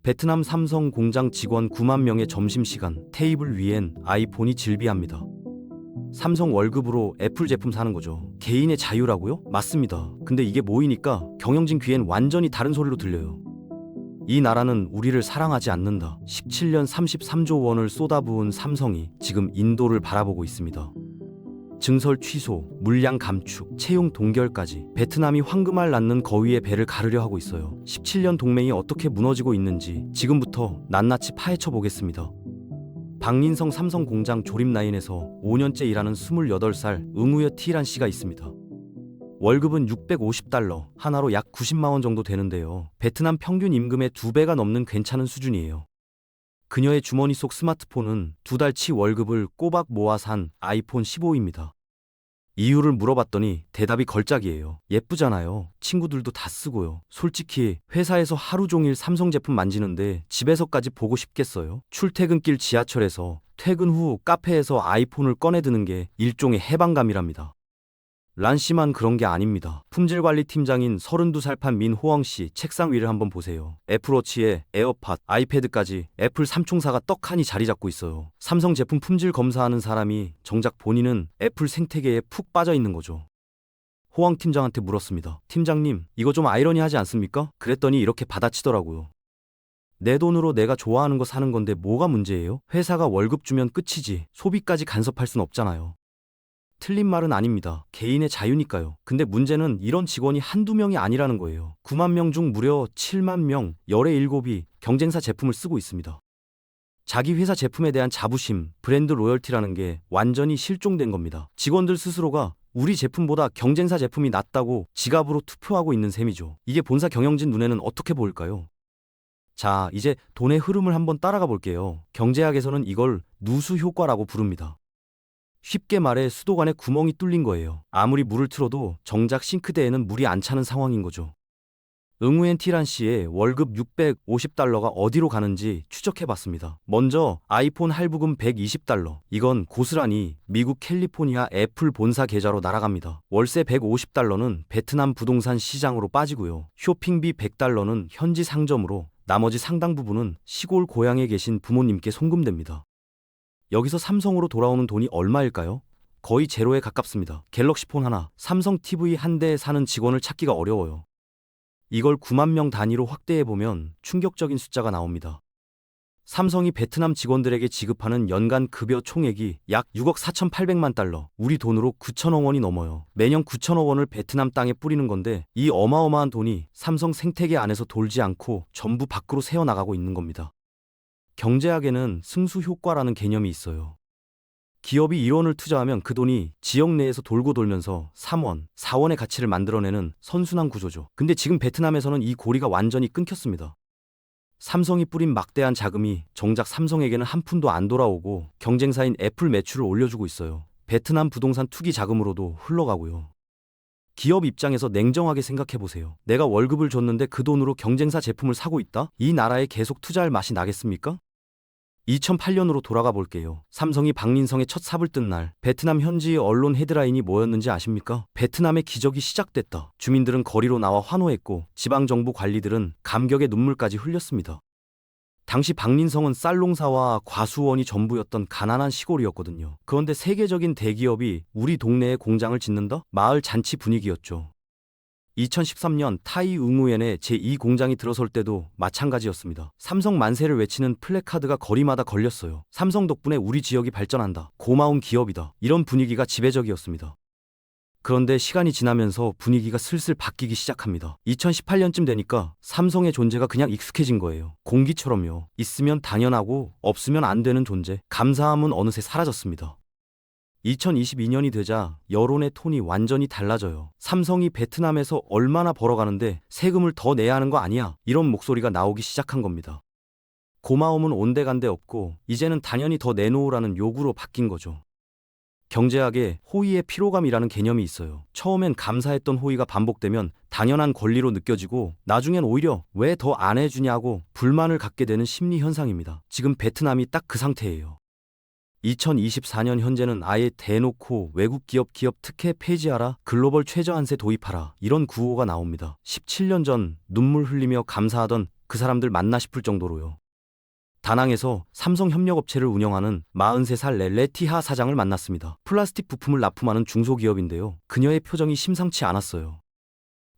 베트남 삼성 공장 직원 9만 명의 점심시간, 테이블 위엔 아이폰이 질비합니다. 삼성 월급으로 애플 제품 사는 거죠. 개인의 자유라고요? 맞습니다. 근데 이게 모이니까 경영진 귀엔 완전히 다른 소리로 들려요. 이 나라는 우리를 사랑하지 않는다. 17년 33조 원을 쏟아부은 삼성이 지금 인도를 바라보고 있습니다. 증설 취소, 물량 감축, 채용 동결까지 베트남이 황금알 낳는 거위의 배를 가르려 하고 있어요. 17년 동맹이 어떻게 무너지고 있는지 지금부터 낱낱이 파헤쳐 보겠습니다. 박린성 삼성 공장 조립 라인에서 5년째 일하는 28살 응우여 티란 씨가 있습니다. 월급은 650달러, 하나로 약 90만 원 정도 되는데요. 베트남 평균 임금의 2배가 넘는 괜찮은 수준이에요. 그녀의 주머니 속 스마트폰은 2달치 월급을 꼬박 모아 산 아이폰 15입니다. 이유를 물어봤더니 대답이 걸작이에요. 예쁘잖아요. 친구들도 다 쓰고요. 솔직히 회사에서 하루 종일 삼성 제품 만지는데 집에서까지 보고 싶겠어요? 출퇴근길 지하철에서, 퇴근 후 카페에서 아이폰을 꺼내드는 게 일종의 해방감이랍니다. 란 씨만 그런 게 아닙니다. 품질관리 팀장인 32살 판 민호엉 씨 책상 위를 한번 보세요. 애플워치에 에어팟, 아이패드까지 애플 삼총사가 떡하니 자리 잡고 있어요. 삼성 제품 품질 검사하는 사람이 정작 본인은 애플 생태계에 푹 빠져 있는 거죠. 호엉 팀장한테 물었습니다. 팀장님, 이거 좀 아이러니하지 않습니까? 그랬더니 이렇게 받아치더라고요. 내 돈으로 내가 좋아하는 거 사는 건데 뭐가 문제예요? 회사가 월급 주면 끝이지 소비까지 간섭할 순 없잖아요. 틀린 말은 아닙니다. 개인의 자유니까요. 근데 문제는 이런 직원이 한두 명이 아니라는 거예요. 9만 명 중 무려 7만 명, 열의 7이 경쟁사 제품을 쓰고 있습니다. 자기 회사 제품에 대한 자부심, 브랜드 로열티라는 게 완전히 실종된 겁니다. 직원들 스스로가 우리 제품보다 경쟁사 제품이 낫다고 지갑으로 투표하고 있는 셈이죠. 이게 본사 경영진 눈에는 어떻게 보일까요? 자, 이제 돈의 흐름을 한번 따라가 볼게요. 경제학에서는 이걸 누수 효과라고 부릅니다. 쉽게 말해 수도관에 구멍이 뚫린 거예요. 아무리 물을 틀어도 정작 싱크대에는 물이 안 차는 상황인 거죠. 응우엔 티란 씨의 월급 650달러가 어디로 가는지 추적해봤습니다. 먼저 아이폰 할부금 120달러. 이건 고스란히 미국 캘리포니아 애플 본사 계좌로 날아갑니다. 월세 150달러는 베트남 부동산 시장으로 빠지고요. 쇼핑비 100달러는 현지 상점으로, 나머지 상당 부분은 시골 고향에 계신 부모님께 송금됩니다. 여기서 삼성으로 돌아오는 돈이 얼마일까요? 거의 제로에 가깝습니다. 갤럭시 폰 하나, 삼성 TV 한 대에 사는 직원을 찾기가 어려워요. 이걸 9만 명 단위로 확대해보면 충격적인 숫자가 나옵니다. 삼성이 베트남 직원들에게 지급하는 연간 급여 총액이 약 6억 4,800만 달러, 우리 돈으로 9천억 원이 넘어요. 매년 9천억 원을 베트남 땅에 뿌리는 건데 이 어마어마한 돈이 삼성 생태계 안에서 돌지 않고 전부 밖으로 새어나가고 있는 겁니다. 경제학에는 승수 효과라는 개념이 있어요. 기업이 1원을 투자하면 그 돈이 지역 내에서 돌고 돌면서 3원, 4원의 가치를 만들어내는 선순환 구조죠. 근데 지금 베트남에서는 이 고리가 완전히 끊겼습니다. 삼성이 뿌린 막대한 자금이 정작 삼성에게는 한 푼도 안 돌아오고 경쟁사인 애플 매출을 올려주고 있어요. 베트남 부동산 투기 자금으로도 흘러가고요. 기업 입장에서 냉정하게 생각해보세요. 내가 월급을 줬는데 그 돈으로 경쟁사 제품을 사고 있다? 이 나라에 계속 투자할 맛이 나겠습니까? 2008년으로 돌아가 볼게요. 삼성이 박린성의 첫 삽을 뜬 날, 베트남 현지 언론 헤드라인이 뭐였는지 아십니까? 베트남의 기적이 시작됐다. 주민들은 거리로 나와 환호했고 지방정부 관리들은 감격의 눈물까지 흘렸습니다. 당시 박린성은 쌀농사와 과수원이 전부였던 가난한 시골이었거든요. 그런데 세계적인 대기업이 우리 동네에 공장을 짓는다? 마을 잔치 분위기였죠. 2013년 타이 응우엔의 제2공장이 들어설 때도 마찬가지였습니다. 삼성 만세를 외치는 플래카드가 거리마다 걸렸어요. 삼성 덕분에 우리 지역이 발전한다. 고마운 기업이다. 이런 분위기가 지배적이었습니다. 그런데 시간이 지나면서 분위기가 슬슬 바뀌기 시작합니다. 2018년쯤 되니까 삼성의 존재가 그냥 익숙해진 거예요. 공기처럼요. 있으면 당연하고 없으면 안 되는 존재. 감사함은 어느새 사라졌습니다. 2022년이 되자 여론의 톤이 완전히 달라져요. 삼성이 베트남에서 얼마나 벌어가는데 세금을 더 내야 하는 거 아니야? 이런 목소리가 나오기 시작한 겁니다. 고마움은 온데간데 없고 이제는 당연히 더 내놓으라는 요구로 바뀐 거죠. 경제학에 호의의 피로감이라는 개념이 있어요. 처음엔 감사했던 호의가 반복되면 당연한 권리로 느껴지고 나중엔 오히려 왜 더 안 해주냐고 불만을 갖게 되는 심리 현상입니다. 지금 베트남이 딱 그 상태예요. 2024년 현재는 아예 대놓고 외국 기업 특혜 폐지하라, 글로벌 최저한세 도입하라 이런 구호가 나옵니다. 17년 전 눈물 흘리며 감사하던 그 사람들 맞나 싶을 정도로요. 다낭에서 삼성 협력업체를 운영하는 43살 레티하 사장을 만났습니다. 플라스틱 부품을 납품하는 중소기업인데요. 그녀의 표정이 심상치 않았어요.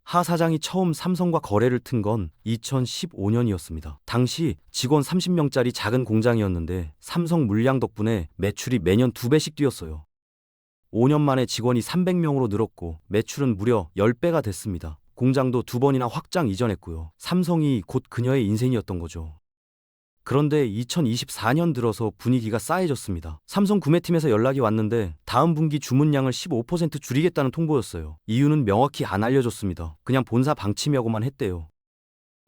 하 사장이 처음 삼성과 거래를 튼 건 2015년이었습니다. 당시 직원 30명짜리 작은 공장이었는데 삼성 물량 덕분에 매출이 매년 2배씩 뛰었어요. 5년 만에 직원이 300명으로 늘었고 매출은 무려 10배가 됐습니다. 공장도 2번이나 확장 이전했고요. 삼성이 곧 그녀의 인생이었던 거죠. 그런데 2024년 들어서 분위기가 싸해졌습니다. 삼성 구매팀에서 연락이 왔는데 다음 분기 주문량을 15% 줄이겠다는 통보였어요. 이유는 명확히 안 알려줬습니다. 그냥 본사 방침이라고만 했대요.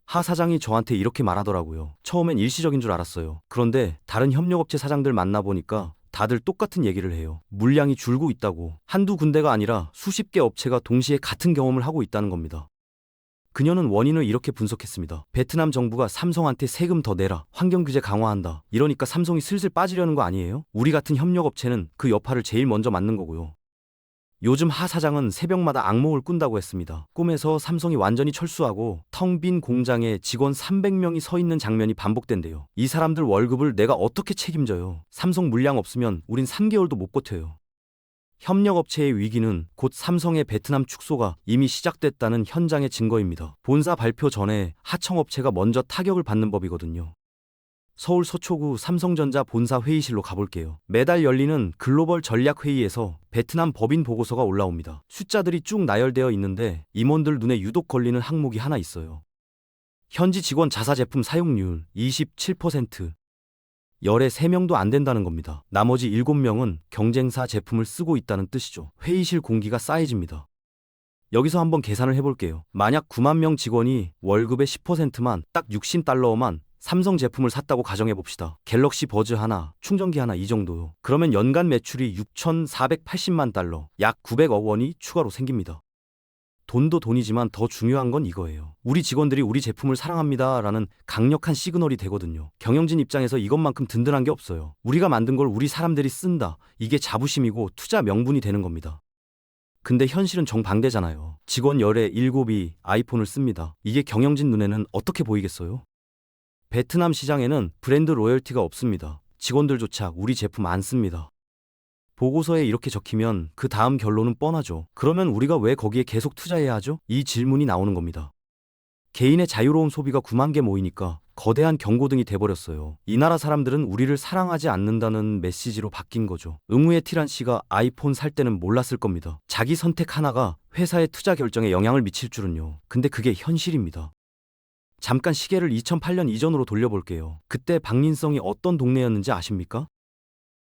하 사장이 저한테 이렇게 말하더라고요. 처음엔 일시적인 줄 알았어요. 그런데 다른 협력업체 사장들 만나보니까 다들 똑같은 얘기를 해요. 물량이 줄고 있다고. 한두 군데가 아니라 수십 개 업체가 동시에 같은 경험을 하고 있다는 겁니다. 그녀는 원인을 이렇게 분석했습니다. 베트남 정부가 삼성한테 세금 더 내라, 환경규제 강화한다. 이러니까 삼성이 슬슬 빠지려는 거 아니에요? 우리 같은 협력업체는 그 여파를 제일 먼저 맞는 거고요. 요즘 하 사장은 새벽마다 악몽을 꾼다고 했습니다. 꿈에서 삼성이 완전히 철수하고 텅 빈 공장에 직원 300명이 서 있는 장면이 반복된대요. 이 사람들 월급을 내가 어떻게 책임져요? 삼성 물량 없으면 우린 3개월도 못 버텨요. 협력업체의 위기는 곧 삼성의 베트남 축소가 이미 시작됐다는 현장의 증거입니다. 본사 발표 전에 하청업체가 먼저 타격을 받는 법이거든요. 서울 서초구 삼성전자 본사 회의실로 가볼게요. 매달 열리는 글로벌 전략회의에서 베트남 법인 보고서가 올라옵니다. 숫자들이 쭉 나열되어 있는데 임원들 눈에 유독 걸리는 항목이 하나 있어요. 현지 직원 자사 제품 사용률 27%. 열에 3명도 안 된다는 겁니다. 나머지 7명은 경쟁사 제품을 쓰고 있다는 뜻이죠. 회의실 공기가 싸해집니다. 여기서 한번 계산을 해볼게요. 만약 9만 명 직원이 월급의 10%만 딱 $60만 삼성 제품을 샀다고 가정해봅시다. 갤럭시 버즈 하나, 충전기 하나 이 정도요. 그러면 연간 매출이 6,480만 달러, 약 900억 원이 추가로 생깁니다. 돈도 돈이지만 더 중요한 건 이거예요. 우리 직원들이 우리 제품을 사랑합니다 라는 강력한 시그널이 되거든요. 경영진 입장에서 이것만큼 든든한 게 없어요. 우리가 만든 걸 우리 사람들이 쓴다. 이게 자부심이고 투자 명분이 되는 겁니다. 근데 현실은 정반대잖아요. 직원 열의 7이 아이폰을 씁니다. 이게 경영진 눈에는 어떻게 보이겠어요? 베트남 시장에는 브랜드 로열티가 없습니다. 직원들조차 우리 제품 안 씁니다. 보고서에 이렇게 적히면 그 다음 결론은 뻔하죠. 그러면 우리가 왜 거기에 계속 투자해야 하죠? 이 질문이 나오는 겁니다. 개인의 자유로운 소비가 9만 개 모이니까 거대한 경고등이 돼버렸어요. 이 나라 사람들은 우리를 사랑하지 않는다는 메시지로 바뀐 거죠. 응우의 티란 씨가 아이폰 살 때는 몰랐을 겁니다. 자기 선택 하나가 회사의 투자 결정에 영향을 미칠 줄은요. 근데 그게 현실입니다. 잠깐 시계를 2008년 이전으로 돌려볼게요. 그때 박린성이 어떤 동네였는지 아십니까?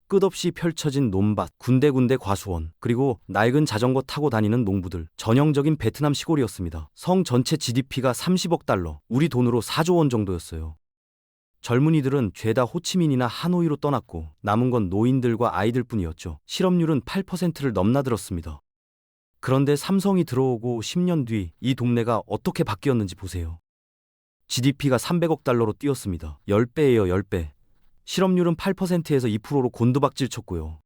끝없이 펼쳐진 논밭, 군데군데 과수원, 그리고 낡은 자전거 타고 다니는 농부들. 전형적인 베트남 시골이었습니다. 성 전체 GDP가 30억 달러, 우리 돈으로 4조 원 정도였어요. 젊은이들은 죄다 호치민이나 하노이로 떠났고 남은 건 노인들과 아이들뿐이었죠. 실업률은 8%를 넘나들었습니다. 그런데 삼성이 들어오고 10년 뒤 이 동네가 어떻게 바뀌었는지 보세요. GDP가 300억 달러로 뛰었습니다. 10배예요, 10배. 실업률은 8%에서 2%로 곤두박질 쳤고요.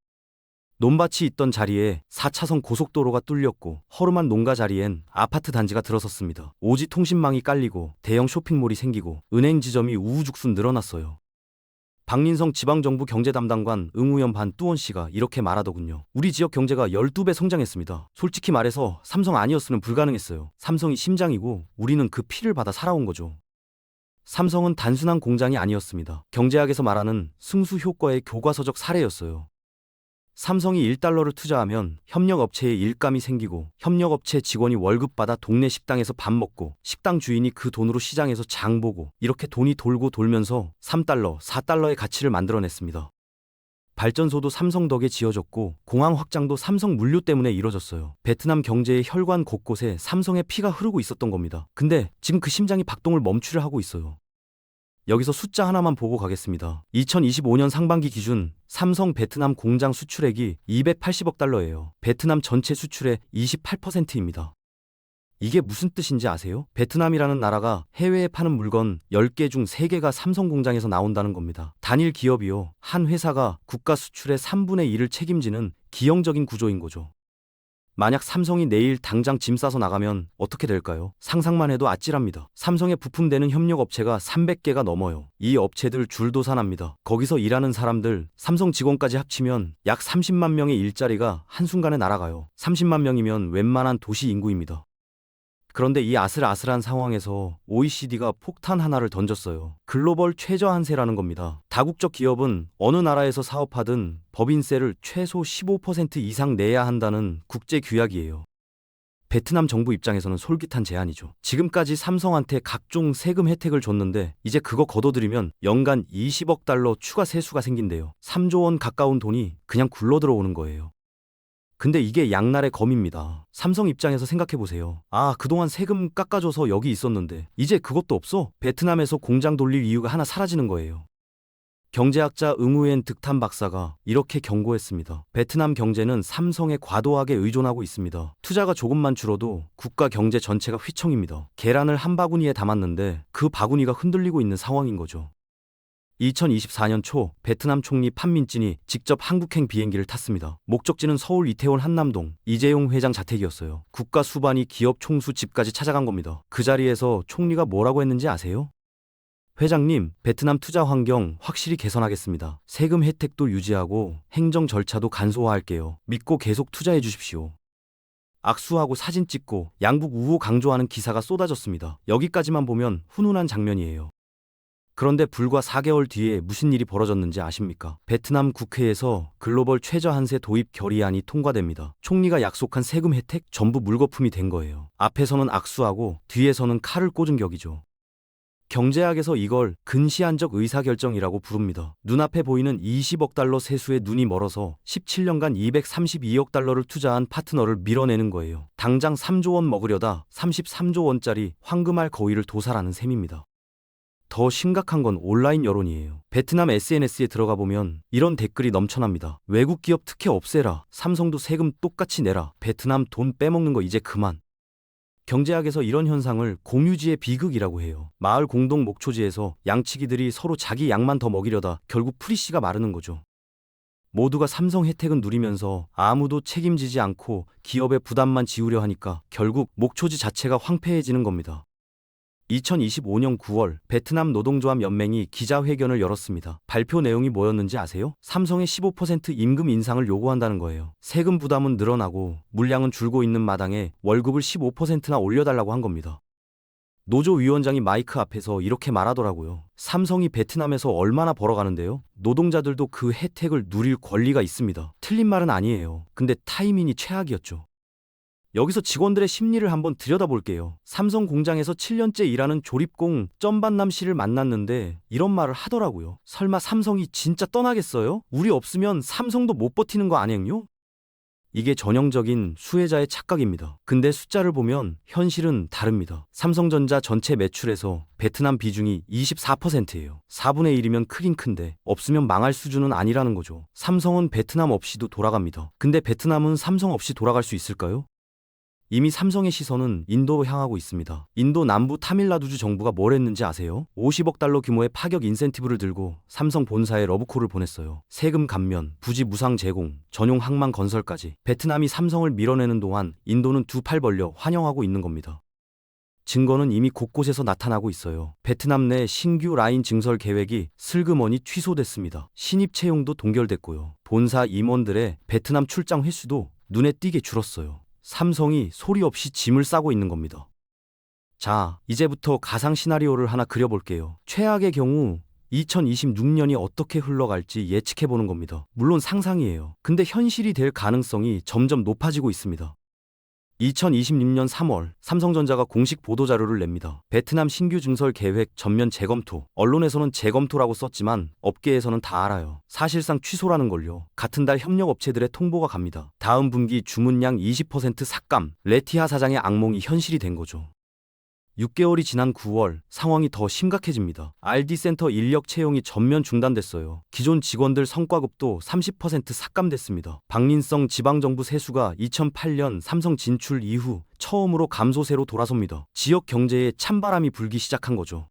논밭이 있던 자리에 4차선 고속도로가 뚫렸고 허름한 농가 자리엔 아파트 단지가 들어섰습니다. 오지 통신망이 깔리고 대형 쇼핑몰이 생기고 은행 지점이 우후죽순 늘어났어요. 박린성 지방정부 경제담당관 응우연 반 뚜원 씨가 이렇게 말하더군요. 우리 지역 경제가 12배 성장했습니다. 솔직히 말해서 삼성 아니었으면 불가능했어요. 삼성이 심장이고 우리는 그 피를 받아 살아온 거죠. 삼성은 단순한 공장이 아니었습니다. 경제학에서 말하는 승수 효과의 교과서적 사례였어요. 삼성이 1달러를 투자하면 협력업체에 일감이 생기고 협력업체 직원이 월급 받아 동네 식당에서 밥 먹고 식당 주인이 그 돈으로 시장에서 장 보고 이렇게 돈이 돌고 돌면서 3달러, 4달러의 가치를 만들어냈습니다. 발전소도 삼성 덕에 지어졌고 공항 확장도 삼성 물류 때문에 이뤄졌어요. 베트남 경제의 혈관 곳곳에 삼성의 피가 흐르고 있었던 겁니다. 근데 지금 그 심장이 박동을 멈추려 하고 있어요. 여기서 숫자 하나만 보고 가겠습니다. 2025년 상반기 기준 삼성 베트남 공장 수출액이 280억 달러예요. 베트남 전체 수출의 28%입니다. 이게 무슨 뜻인지 아세요? 베트남이라는 나라가 해외에 파는 물건 10개 중 3개가 삼성 공장에서 나온다는 겁니다. 단일 기업이요. 한 회사가 국가 수출의 3분의 1을 책임지는 기형적인 구조인 거죠. 만약 삼성이 내일 당장 짐 싸서 나가면 어떻게 될까요? 상상만 해도 아찔합니다. 삼성에 부품되는 협력업체가 300개가 넘어요. 이 업체들 줄도산합니다. 거기서 일하는 사람들, 삼성 직원까지 합치면 약 30만 명의 일자리가 한순간에 날아가요. 30만 명이면 웬만한 도시 인구입니다. 그런데 이 아슬아슬한 상황에서 OECD가 폭탄 하나를 던졌어요. 글로벌 최저한세라는 겁니다. 다국적 기업은 어느 나라에서 사업하든 법인세를 최소 15% 이상 내야 한다는 국제 규약이에요. 베트남 정부 입장에서는 솔깃한 제안이죠. 지금까지 삼성한테 각종 세금 혜택을 줬는데 이제 그거 거둬들이면 연간 20억 달러 추가 세수가 생긴대요. 3조 원 가까운 돈이 그냥 굴러 들어오는 거예요. 근데 이게 양날의 검입니다. 삼성 입장에서 생각해보세요. 아, 그동안 세금 깎아줘서 여기 있었는데 이제 그것도 없어? 베트남에서 공장 돌릴 이유가 하나 사라지는 거예요. 경제학자 응우엔 득탄 박사가 이렇게 경고했습니다. 베트남 경제는 삼성에 과도하게 의존하고 있습니다. 투자가 조금만 줄어도 국가 경제 전체가 휘청입니다. 계란을 한 바구니에 담았는데 그 바구니가 흔들리고 있는 상황인 거죠. 2024년 초 베트남 총리 판민진이 직접 한국행 비행기를 탔습니다. 목적지는 서울 이태원 한남동 이재용 회장 자택이었어요. 국가 수반이 기업 총수 집까지 찾아간 겁니다. 그 자리에서 총리가 뭐라고 했는지 아세요? 회장님, 베트남 투자 환경 확실히 개선하겠습니다. 세금 혜택도 유지하고 행정 절차도 간소화할게요. 믿고 계속 투자해 주십시오. 악수하고 사진 찍고 양국 우호 강조하는 기사가 쏟아졌습니다. 여기까지만 보면 훈훈한 장면이에요. 그런데 불과 4개월 뒤에 무슨 일이 벌어졌는지 아십니까? 베트남 국회에서 글로벌 최저한세 도입 결의안이 통과됩니다. 총리가 약속한 세금 혜택 전부 물거품이 된 거예요. 앞에서는 악수하고 뒤에서는 칼을 꽂은 격이죠. 경제학에서 이걸 근시안적 의사결정이라고 부릅니다. 눈앞에 보이는 20억 달러 세수에 눈이 멀어서 17년간 232억 달러를 투자한 파트너를 밀어내는 거예요. 당장 3조 원 먹으려다 33조 원짜리 황금알 거위를 도살하는 셈입니다. 더 심각한 건 온라인 여론이에요. 베트남 SNS에 들어가 보면 이런 댓글이 넘쳐납니다. 외국 기업 특혜 없애라. 삼성도 세금 똑같이 내라. 베트남 돈 빼먹는 거 이제 그만. 경제학에서 이런 현상을 공유지의 비극이라고 해요. 마을 공동 목초지에서 양치기들이 서로 자기 양만 더 먹이려다 결국 프리씨가 마르는 거죠. 모두가 삼성 혜택은 누리면서 아무도 책임지지 않고 기업의 부담만 지우려 하니까 결국 목초지 자체가 황폐해지는 겁니다. 2025년 9월 베트남 노동조합 연맹이 기자회견을 열었습니다. 발표 내용이 뭐였는지 아세요? 삼성의 15% 임금 인상을 요구한다는 거예요. 세금 부담은 늘어나고 물량은 줄고 있는 마당에 월급을 15%나 올려달라고 한 겁니다. 노조 위원장이 마이크 앞에서 이렇게 말하더라고요. 삼성이 베트남에서 얼마나 벌어가는데요? 노동자들도 그 혜택을 누릴 권리가 있습니다. 틀린 말은 아니에요. 근데 타이밍이 최악이었죠. 여기서 직원들의 심리를 한번 들여다볼게요. 삼성 공장에서 7년째 일하는 조립공 점반남 씨를 만났는데 이런 말을 하더라고요. 설마 삼성이 진짜 떠나겠어요? 우리 없으면 삼성도 못 버티는 거 아니에요? 이게 전형적인 수혜자의 착각입니다. 근데 숫자를 보면 현실은 다릅니다. 삼성전자 전체 매출에서 베트남 비중이 24%예요. 4분의 1이면 크긴 큰데 없으면 망할 수준은 아니라는 거죠. 삼성은 베트남 없이도 돌아갑니다. 근데 베트남은 삼성 없이 돌아갈 수 있을까요? 이미 삼성의 시선은 인도로 향하고 있습니다. 인도 남부 타밀나두주 정부가 뭘 했는지 아세요? 50억 달러 규모의 파격 인센티브를 들고 삼성 본사에 러브콜을 보냈어요. 세금 감면, 부지 무상 제공, 전용 항만 건설까지. 베트남이 삼성을 밀어내는 동안 인도는 두 팔 벌려 환영하고 있는 겁니다. 증거는 이미 곳곳에서 나타나고 있어요. 베트남 내 신규 라인 증설 계획이 슬그머니 취소됐습니다. 신입 채용도 동결됐고요. 본사 임원들의 베트남 출장 횟수도 눈에 띄게 줄었어요. 삼성이 소리 없이 짐을 싸고 있는 겁니다. 자, 이제부터 가상 시나리오를 하나 그려볼게요. 최악의 경우 2026년이 어떻게 흘러갈지 예측해보는 겁니다. 물론 상상이에요. 근데 현실이 될 가능성이 점점 높아지고 있습니다. 2026년 3월 삼성전자가 공식 보도자료를 냅니다. 베트남 신규 증설 계획 전면 재검토. 언론에서는 재검토라고 썼지만 업계에서는 다 알아요. 사실상 취소라는 걸요. 같은 달 협력업체들의 통보가 갑니다. 다음 분기 주문량 20% 삭감. 레티하 사장의 악몽이 현실이 된 거죠. 6개월이 지난 9월 상황이 더 심각해집니다. RD센터 인력 채용이 전면 중단됐어요. 기존 직원들 성과급도 30% 삭감됐습니다. 박린성 지방정부 세수가 2008년 삼성 진출 이후 처음으로 감소세로 돌아섭니다. 지역 경제에 찬바람이 불기 시작한 거죠.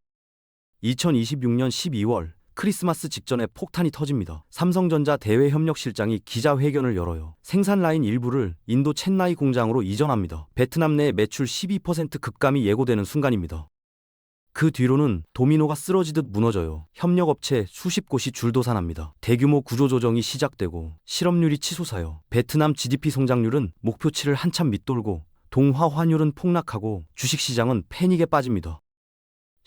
2026년 12월 크리스마스 직전에 폭탄이 터집니다. 삼성전자 대외협력실장이 기자회견을 열어요. 생산 라인 일부를 인도 첸나이 공장으로 이전합니다. 베트남 내 매출 12% 급감이 예고되는 순간입니다. 그 뒤로는 도미노가 쓰러지듯 무너져요. 협력업체 수십 곳이 줄도산합니다. 대규모 구조조정이 시작되고 실업률이 치솟아요. 베트남 GDP 성장률은 목표치를 한참 밑돌고 동화 환율은 폭락하고 주식시장은 패닉에 빠집니다.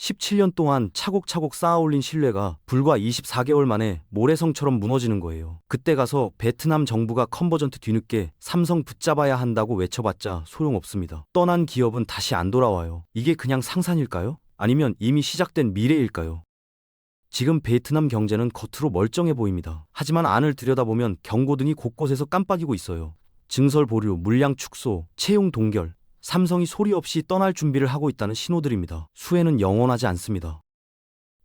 17년 동안 차곡차곡 쌓아올린 신뢰가 불과 24개월 만에 모래성처럼 무너지는 거예요. 그때 가서 베트남 정부가 컨버전트 뒤늦게 삼성 붙잡아야 한다고 외쳐봤자 소용없습니다. 떠난 기업은 다시 안 돌아와요. 이게 그냥 상상일까요? 아니면 이미 시작된 미래일까요? 지금 베트남 경제는 겉으로 멀쩡해 보입니다. 하지만 안을 들여다보면 경고등이 곳곳에서 깜빡이고 있어요. 증설 보류, 물량 축소, 채용 동결, 삼성이 소리 없이 떠날 준비를 하고 있다는 신호들입니다. 수혜는 영원하지 않습니다.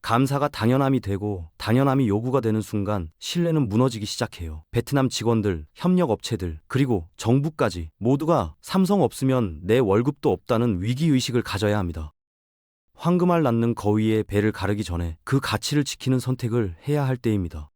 감사가 당연함이 되고 당연함이 요구가 되는 순간 신뢰는 무너지기 시작해요. 베트남 직원들, 협력업체들, 그리고 정부까지 모두가 삼성 없으면 내 월급도 없다는 위기의식을 가져야 합니다. 황금알 낳는 거위에 배를 가르기 전에 그 가치를 지키는 선택을 해야 할 때입니다.